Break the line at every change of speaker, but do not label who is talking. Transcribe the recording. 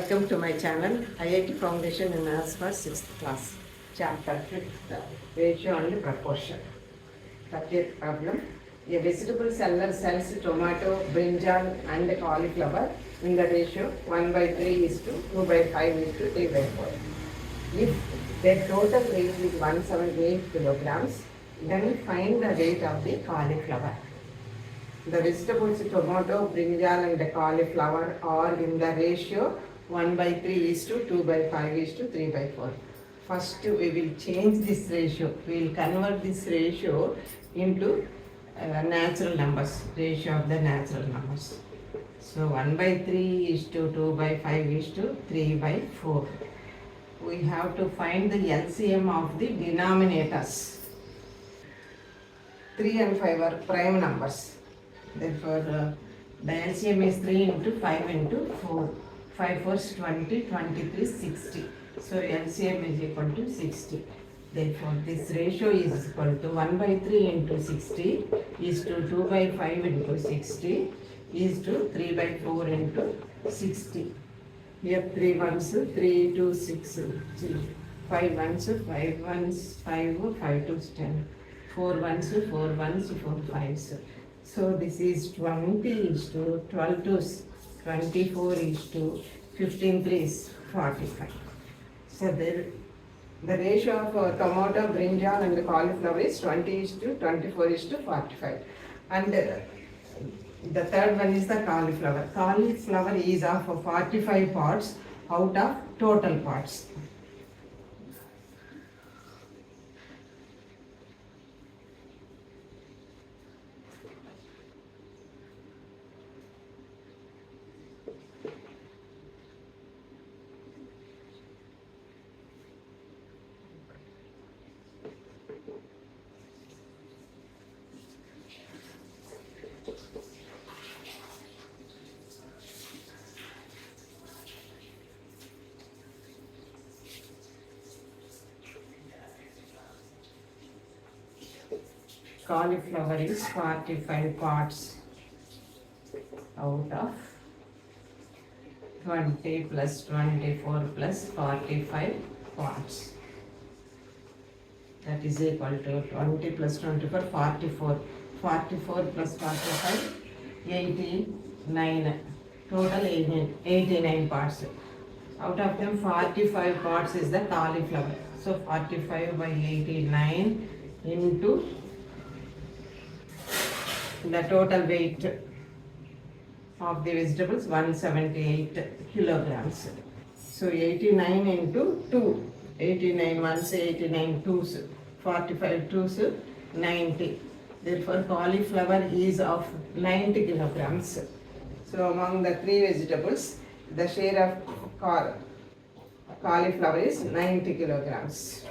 Welcome to my channel, IIT Foundation in Maths for 6th class, chapter 5th, ratio and proportion. 30th problem. A vegetable seller sells tomato, brinjal and cauliflower in the ratio 1/3 is to 2/5 is to 3/4. If their total weight is 178 kilograms, then find the weight of the cauliflower. The vegetables tomato, brinjal and cauliflower are in the ratio 1/3 is to 2/5 is to 3/4. First we will change this ratio. We will convert this ratio into natural numbers, ratio of the natural numbers. So 1/3 is to 2/5 is to 3/4. We have to find the LCM of the denominators. 3 and 5 are prime numbers. Therefore, the LCM is 3 into 5 into 4. 5 4 is 20, 23 60. So LCM is equal to 60. Therefore, this ratio is equal to 1/3 into 60 is to 2/5 into 60 is to 3/4 into 60. Here 3 ones, 3 2 6, 5 ones, 5 ones, 5, 5 2 10, 4 ones, 4 ones, 4 5s. So this is 20 is to 12 to 24 is to 15 3 is 45. So the ratio of tomato, brinjal and cauliflower is 20 is to 24 is to 45. And the third one is the cauliflower. Cauliflower is of 45 parts out of total parts. Cauliflower is 45 parts out of 20 plus 24 plus 45 parts. That is equal to 20 plus 24, 44. 44 plus 45, 89. Total 89 parts. Out of them 45 parts is the cauliflower. So 45 by 89 into the total weight of the vegetables 178 kilograms. So 89 into 2, 89 ones, 89 twos, 45 twos, 90. Therefore cauliflower is of 90 kilograms. So among the three vegetables, the share of cauliflower is 90 kilograms.